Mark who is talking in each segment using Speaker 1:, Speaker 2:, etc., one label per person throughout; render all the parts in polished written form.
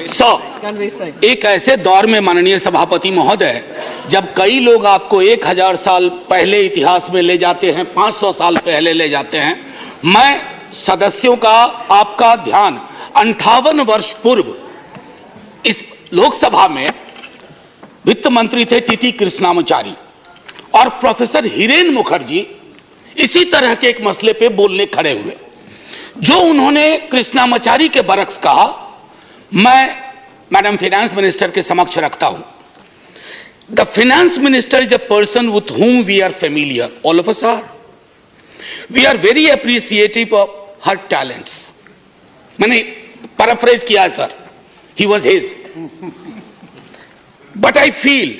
Speaker 1: एक ऐसे दौर में माननीय सभापति महोदय, जब कई लोग आपको 1000 साल पहले इतिहास में ले जाते हैं, 500 साल पहले ले जाते हैं, मैं सदस्यों का आपका ध्यान 58 वर्ष पूर्व इस लोकसभा में वित्त मंत्री थे टीटी कृष्णामाचारी और प्रोफेसर हिरेन मुखर्जी इसी तरह के एक मसले पे बोलने खड़े हुए। जो उन्होंने कृष्णामाचारी के बरक्स कहा, मैं मैडम फाइनेंस मिनिस्टर के समक्ष रखता हूं। The finance minister is a person with whom we are familiar, all of us are. We are very appreciative of her talents. मैंने पैराफ्रेज किया है sir, he was his. But I feel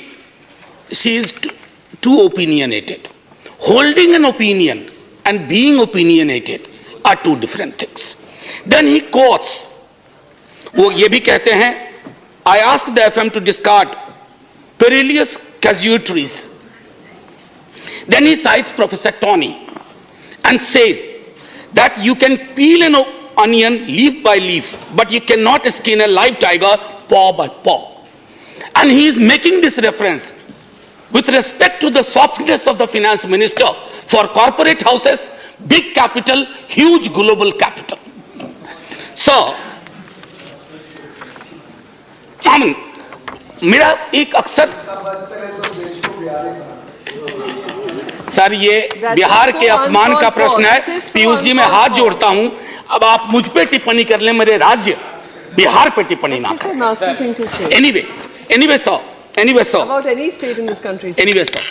Speaker 1: she is too opinionated. Holding an opinion and being opinionated are two different things. Then he quotes, वो ये भी कहते हैं, I asked the FM to discard perilous casualties. Then he cites Professor Tony and says that you can peel an onion leaf by leaf, but you cannot skin a live tiger paw by paw. And he is making this reference with respect to the softness of the finance minister for corporate houses, big capital, huge global capital. So, मेरा एक अक्सर sir ये बिहार के अपमान का प्रश्न है। पीयूष जी मैं हाथ जोड़ता हूं, अब आप मुझ पे टिप्पणी कर लें, मेरे राज्य बिहार पे टिप्पणी ना करें। Anyway, sir.
Speaker 2: About any state in this country.
Speaker 1: Anyway, sir.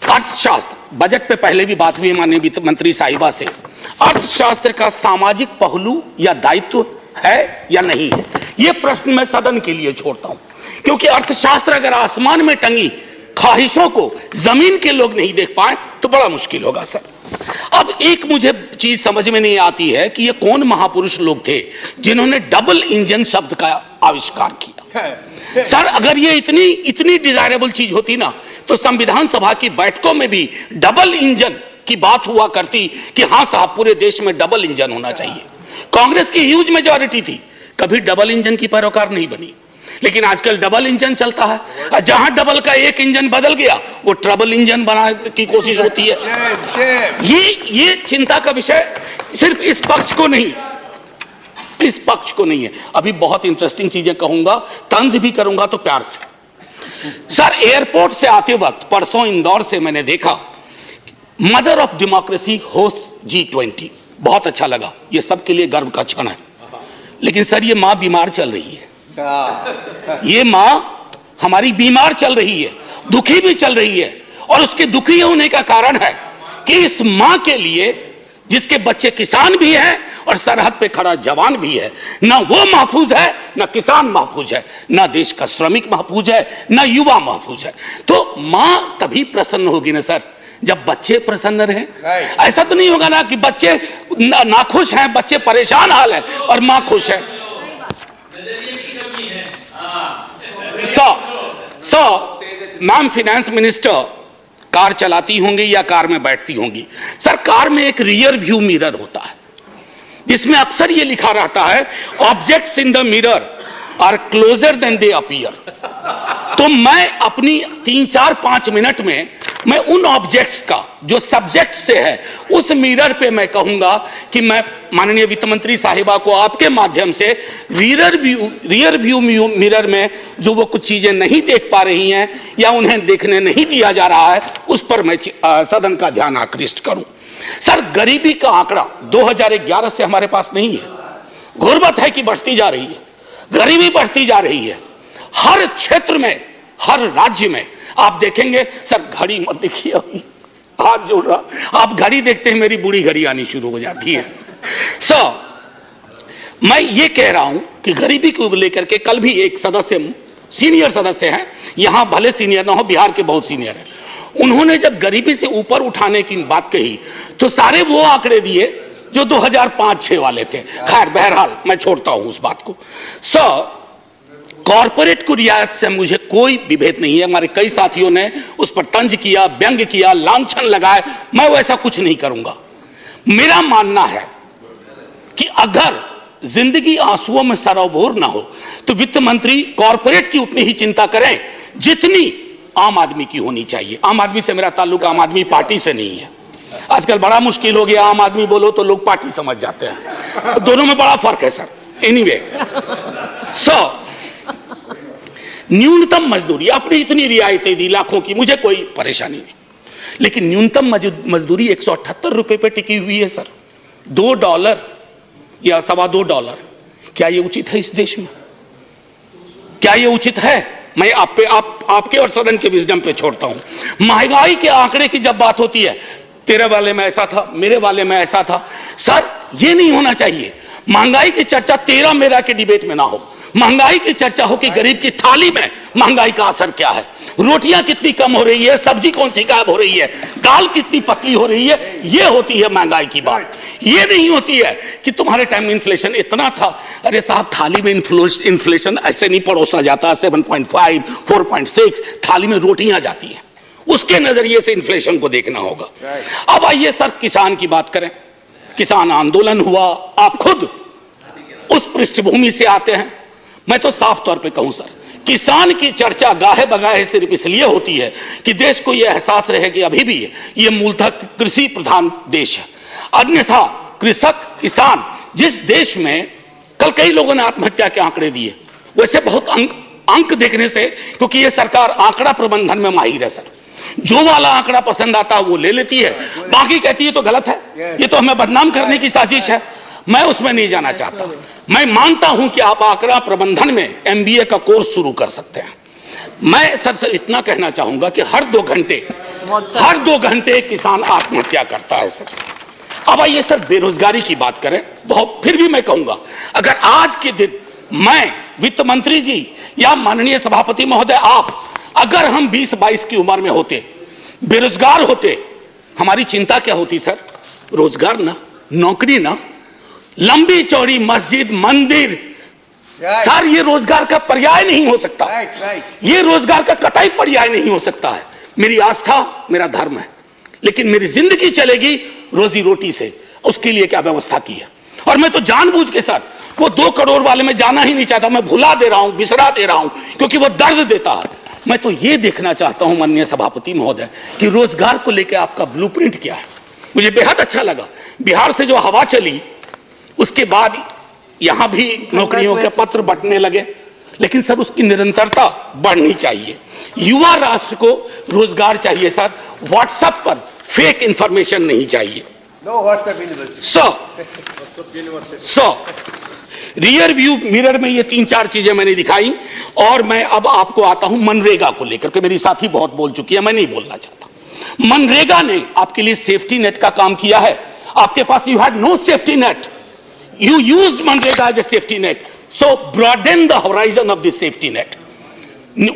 Speaker 1: अर्थशास्त्र, बजट पे पहले भी बात हुई माननीय वित्त मंत्री साहिबा से, अर्थशास्त्र का सामाजिक पहलू या दायित्व है या नहीं है, यह प्रश्न मैं सदन के लिए छोड़ता हूं, क्योंकि अर्थशास्त्र अगर आसमान में टंगी ख्वाहिशों को जमीन के लोग नहीं देख पाए तो बड़ा मुश्किल होगा सर। अब एक मुझे चीज समझ में नहीं आती है कि ये कौन महापुरुष लोग थे जिन्होंने डबल इंजन शब्द का आविष्कार किया। सर अगर ये इतनी डिजायरेबल चीज होती ना, तो संविधान सभा की बैठकों में भी डबल इंजन की बात हुआ करती कि हां साहब पूरे देश में डबल इंजन होना चाहिए। कांग्रेस की ह्यूज मेजॉरिटी थी, कभी डबल इंजन की पैरोकार नहीं बनी, लेकिन आजकल डबल इंजन चलता है। जहां डबल का एक इंजन बदल गया वो ट्रबल इंजन बनाने की कोशिश होती है। ये चिंता का विषय सिर्फ इस पक्ष को नहीं है। अभी बहुत इंटरेस्टिंग चीजें कहूंगा, तंज भी करूंगा तो प्यार से। सर एयरपोर्ट से आते वक्त परसों इंदौर से मैंने देखा mother of democracy host G20, बहुत अच्छा लगा, ये सबके लिए गर्व का क्षण है। लेकिन सर ये मां बीमार चल रही है, ये मां हमारी बीमार चल रही है, दुखी भी चल रही है, और उसके दुखी होने का कारण है कि इस मां के लिए जिसके बच्चे किसान भी हैं और सरहद पे खड़ा जवान भी है, ना वो महफूज है, ना किसान महफूज है, ना देश का श्रमिक महफूज है, ना युवा महफूज है। तो मां तभी प्रसन्न होगी ना सर जब बच्चे प्रसन्न रहे। ऐसा तो नहीं होगा ना कि बच्चे नाखुश हैं, बच्चे परेशान हाल है और मां खुश है। मैम फाइनेंस मिनिस्टर कार चलाती होंगी या कार में बैठती होंगी। सर कार में एक रियर व्यू मिरर होता है जिसमें अक्सर ये लिखा रहता है objects in the mirror are closer than they appear. तो मैं अपनी 3-4-5 मिनट में मैं उन ऑब्जेक्ट्स का जो सब्जेक्ट से है उस मिरर पे मैं कहूंगा कि मैं माननीय वित्त मंत्री साहिबा को आपके माध्यम से रियर व्यू मिरर में जो वो कुछ चीजें नहीं देख पा रही हैं या उन्हें देखने नहीं दिया जा रहा है उस पर मैं सदन का ध्यान आकृष्ट करूं। सर गरीबी का आंकड़ा 2011 से हमारे पास नहीं है। गुर्बत है कि बढ़ती जा रही है, गरीबी बढ़ती जा रही है, हर क्षेत्र में, हर राज्य में। आप देखेंगे सर, घड़ी मत देखिए, अभी हाथ जोड़ रहा, आप घड़ी देखते हैं मेरी बूढ़ी घड़ी आनी शुरू हो जाती है। मैं ये कह रहा हूं कि गरीबी को लेकर के कल भी एक सदस्य, सीनियर सदस्य हैं, यहां भले सीनियर ना हो, बिहार के बहुत सीनियर हैं, उन्होंने जब गरीबी से ऊपर उठाने की बात कही तो सारे वो आंकड़े दिए जो 2005-6 वाले थे। खैर बहरहाल मैं छोड़ता हूं उस बात को। कॉर्पोरेट को रियायत से मुझे कोई विभेद नहीं है। हमारे कई साथियों ने उस पर तंज किया, व्यंग्य किया, लांछन लगाए, मैं वैसा कुछ नहीं करूंगा। मेरा मानना है कि अगर जिंदगी आंसुओं में सराबोर ना हो तो वित्त मंत्री कॉरपोरेट की उतनी ही चिंता करें जितनी आम आदमी की होनी चाहिए। आम आदमी से मेरा ताल्लुक आम आदमी पार्टी से नहीं है। आजकल बड़ा मुश्किल हो गया, आम आदमी बोलो तो लोग पार्टी समझ जाते हैं, दोनों में बड़ा फर्क है सर। एनीवे, न्यूनतम मजदूरी आपने इतनी रियायतें दी लाखों की, मुझे कोई परेशानी नहीं, लेकिन न्यूनतम मजदूरी 178 रुपए पे टिकी हुई है सर। $2 या $2.25, क्या ये उचित है इस देश में? क्या ये उचित है? मैं आपके और सदन के विजडम पे छोड़ता हूं। महंगाई के आंकड़े की जब बात होती है, तेरे वाले में ऐसा था, मेरे वाले में ऐसा था, सर ये नहीं होना चाहिए। महंगाई की चर्चा तेरा मेरा के डिबेट में ना हो, महंगाई की चर्चा हो कि गरीब की थाली में महंगाई का असर क्या है, रोटियां कितनी कम हो रही है, सब्जी कौन सी गायब हो रही है, दाल कितनी पतली हो रही है, ये होती है महंगाई की बात। ये नहीं होती है कि तुम्हारे टाइम में इन्फ्लेशन इतना था। अरे साहब, थाली में इन्फ्लेशन ऐसे नहीं परोसा जाता, 7.5 4.6 थाली में रोटियां जाती हैं, उसके नजरिए से इन्फ्लेशन को देखना होगा। अब आइए सर किसान की बात करें। किसान आंदोलन हुआ, आप खुद उस पृष्ठभूमि से आते हैं। मैं तो साफ तौर पे कहूं सर, किसान की चर्चा गाहे बगाहे सिर्फ इसलिए होती है कि देश को यह एहसास रहे कि अभी भी यह मूलतः कृषि प्रधान देश है। अन्यथा कृषक किसान जिस देश में, कल कई लोगों ने आत्महत्या के आंकड़े दिए, वैसे बहुत अंक देखने से, क्योंकि यह सरकार आंकड़ा प्रबंधन में माहिर है सर, जो वाला आंकड़ा पसंद आता है वो ले लेती है, बाकी कहती है तो गलत है, ये तो हमें बदनाम करने की साजिश है। मैं उसमें नहीं जाना चाहता। मैं मानता हूं कि आप आंकड़ा प्रबंधन में MBA का कोर्स शुरू कर सकते हैं। मैं सर इतना कहना चाहूंगा कि हर 2 घंटे किसान आत्महत्या करता है सर। अब आइए सर बेरोजगारी की बात करें। बहुत फिर भी मैं कहूंगा, अगर आज के दिन मैं, वित्त मंत्री जी या माननीय सभापति महोदय आप, अगर हम 20-22 की उम्र में होते, बेरोजगार होते, हमारी चिंता क्या होती सर? रोजगार ना, नौकरी ना, लंबी चौड़ी मस्जिद मंदिर, सर ये रोजगार का पर्याय नहीं हो सकता। ये रोजगार का कतई पर्याय नहीं हो सकता है। मेरी आस्था मेरा धर्म है, लेकिन मेरी जिंदगी चलेगी रोजी रोटी से, उसके लिए क्या व्यवस्था की है। और मैं तो जानबूझ के सर वो 2 करोड़ वाले में जाना ही नहीं चाहता, मैं भुला दे रहा हूं, बिसरा दे रहा हूं, क्योंकि वो दर्द देता है। मैं तो ये देखना चाहता हूं माननीय सभापति महोदय कि रोजगार को लेकर आपका ब्लूप्रिंट क्या है। मुझे बेहद अच्छा लगा बिहार से जो हवा चली, उसके बाद यहां भी नौकरियों के पत्र बंटने लगे, लेकिन सर उसकी निरंतरता बढ़नी चाहिए। युवा राष्ट्र को रोजगार चाहिए सर, व्हाट्सएप पर फेक इंफॉर्मेशन नहीं चाहिए। रियर व्यू मिरर में ये 3-4 चीजें मैंने दिखाई। और मैं अब आपको आता हूं मनरेगा को लेकर के। मेरी साथी बहुत बोल चुकी है, मैं नहीं बोलना चाहता। मनरेगा ने आपके लिए सेफ्टी नेट का काम किया है। आपके पास you had no safety net, you used MNREGA as a safety net, so broaden the horizon of this safety net।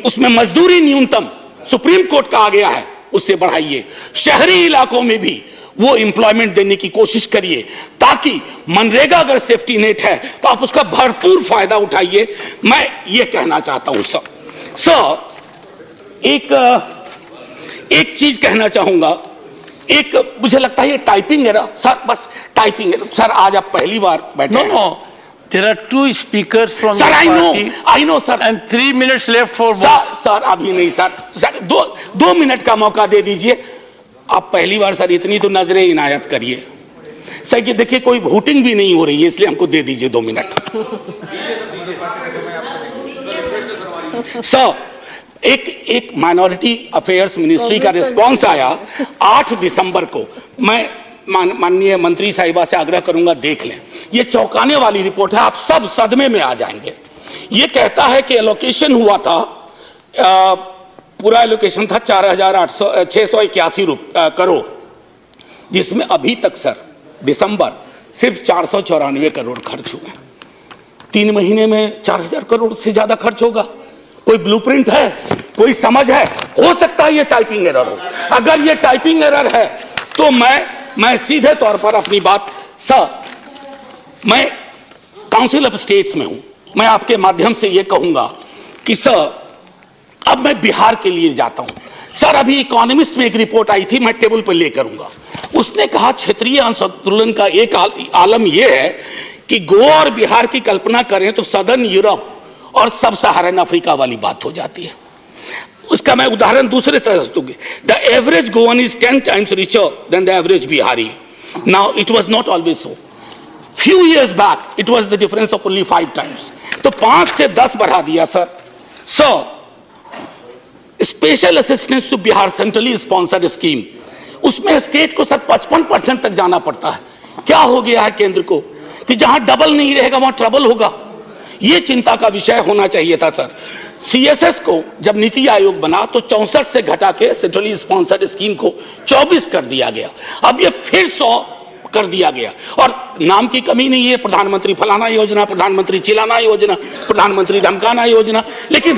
Speaker 1: उसमें मजदूरी न्यूनतम सुप्रीम कोर्ट का आ गया है, उससे बढ़ाइए। शहरी इलाकों में भी वो एम्प्लॉयमेंट देने की कोशिश करिए, ताकि मनरेगा अगर सेफ्टी नेट है तो आप उसका भरपूर फायदा उठाइए। मैं ये कहना चाहता हूं सर एक चीज कहना चाहूंगा। एक मुझे लगता है ये टाइपिंग एरर सर, बस टाइपिंग एरर सर। आज आप पहली बार बैठे।
Speaker 2: No, there are 2 speakers from
Speaker 1: sir,
Speaker 2: the
Speaker 1: I know sir,
Speaker 2: and 3 minutes left for both।
Speaker 1: Sir अभी नहीं सर 2 मिनट का मौका दे दीजिए। आप पहली बार सर इतनी तो नजरें इनायत करिए सर कि देखिए कोई वोटिंग भी नहीं हो रही है, इसलिए हमको दे दीजिए 2 मिनट। सर एक माइनॉरिटी अफेयर्स मिनिस्ट्री का रिस्पांस आया 8 दिसंबर को। मैं माननीय मंत्री साहिबा से आग्रह करूंगा देख लें, ये चौंकाने वाली रिपोर्ट है, आप सब सदमे में आ जाएंगे। ये कहता है कि एलोकेशन हुआ था, पूरा एलोकेशन था 4,681 करोड़, जिसमें अभी तक सर दिसंबर सिर्फ 494 करोड़ खर्च हुए। 3 महीने में 4,000 करोड़ से ज्यादा खर्च होगा। कोई ब्लूप्रिंट है, कोई समझ है? हो सकता है ये टाइपिंग एरर हो। अगर ये टाइपिंग एरर है तो मैं सीधे तौर पर अपनी बात सर, मैं काउंसिल ऑफ स्टेट्स में हूं, मैं आपके माध्यम से ये कहूंगा कि सर अब मैं बिहार के लिए जाता हूं। सर अभी इकोनॉमिस्ट में एक रिपोर्ट आई थी, मैं टेबल पर ले करूंगा। उसने कहा क्षेत्रीय असंतुलन का एक आलम यह है कि गोवा और बिहार की कल्पना करें तो सदर्न यूरोप और सब सहारन अफ्रीका वाली बात हो जाती है। उसका मैं उदाहरण दूसरे तरह से दूंगी। The average Goan is 10 times richer than the average Bihari. Now it was not always so. Few years back it was the difference of only 5 times. तो 5 से 10 बढ़ा दिया sir. So special assistance to Bihar centrally sponsored scheme, उसमें state को sir 55% तक जाना पड़ता है। क्या हो गया है केंद्र को कि जहां डबल नहीं रहेगा वहां ट्रबल होगा। यह चिंता का विषय होना चाहिए था सर। सीएसएस को जब नीति आयोग बना तो 64 से घटा के सेंट्रली स्पॉन्सर्ड स्कीम को 24 कर दिया गया। अब ये फिर 100 कर दिया गया और नाम की कमी नहीं है, प्रधानमंत्री फलाना योजना, प्रधानमंत्री चिलाना योजना, प्रधानमंत्री धमकाना योजना, लेकिन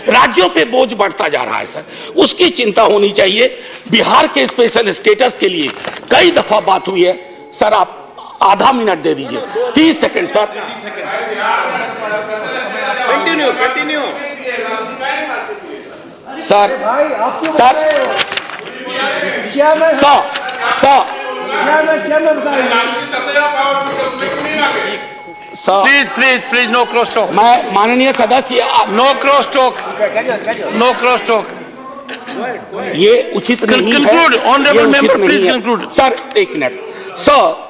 Speaker 1: राज्यों पे बोझ बढ़ता जा रहा है सर। उसकी चिंता होनी चाहिए। बिहार के स्पेशल स्टेटस के लिए कई दफा बात हुई है सर। आप आधा मिनट दे दीजिए, 30 second sir. Continue sir.
Speaker 2: Please, no cross talk.
Speaker 1: मैं माननीय सदस्य,
Speaker 2: No cross talk. No cross talk.
Speaker 1: ये उचित नहीं है।
Speaker 2: Conclude, honorable
Speaker 1: ये उचित
Speaker 2: member,
Speaker 1: नहीं
Speaker 2: please
Speaker 1: है।
Speaker 2: conclude.
Speaker 1: सर एक minute. Sir,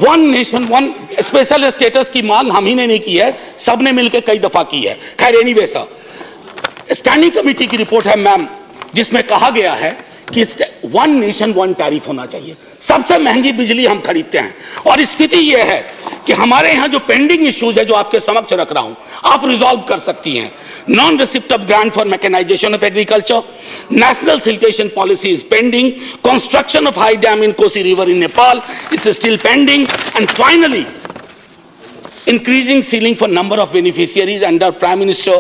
Speaker 1: one nation one special status की मांग हम ही ने नहीं की है, सबने मिलकर कई दफा की है। खैर एनीवे सर, स्टैंडिंग कमेटी की रिपोर्ट है मैम, जिसमें कहा गया है कि वन नेशन वन टैरिफ होना चाहिए। सबसे महंगी बिजली हम खरीदते हैं और स्थिति यह है कि हमारे यहां जो पेंडिंग इश्यूज है जो आपके समक्ष रख रहा हूं, आप रिजॉल्व कर सकती हैं। Non receipt of grant for mechanisation of agriculture, national siltation policy is pending, construction of high dam in Kosi river in Nepal is still pending, and finally increasing ceiling for number of beneficiaries under Prime Minister,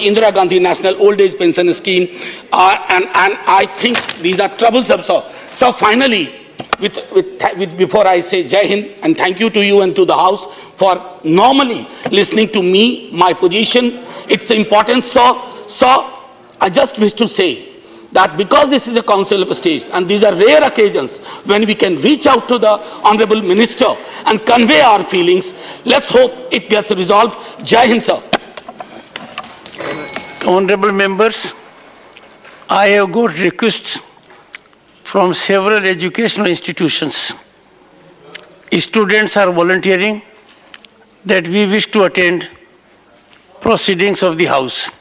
Speaker 1: Indira Gandhi National Old Age Pension Scheme, and I think these are troublesome. So finally, before I say Jai Hind and thank you to you and to the House for normally listening to me, my position, it's important, sir. I just wish to say that because this is a Council of States and these are rare occasions when we can reach out to the Honorable Minister and convey our feelings, let's hope it gets resolved. Jai Hind, sir.
Speaker 2: Honorable members, I have got requests from several educational institutions. Students are volunteering that we wish to attend proceedings of the House.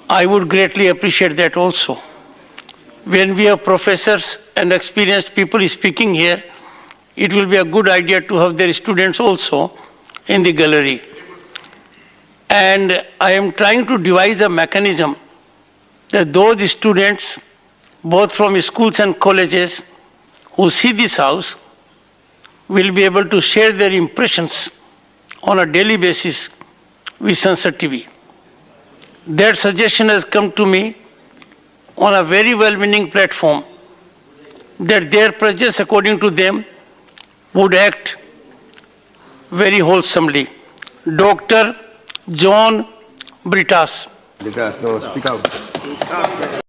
Speaker 2: I would greatly appreciate that also. When we have professors and experienced people speaking here, it will be a good idea to have their students also in the gallery. And I am trying to devise a mechanism that those students, both from schools and colleges, who see this house, will be able to share their impressions on a daily basis with Sansad TV. That suggestion has come to me on a very well-meaning platform that their presence, according to them, would act very wholesomely. Dr. John Britas.
Speaker 3: No, speak out.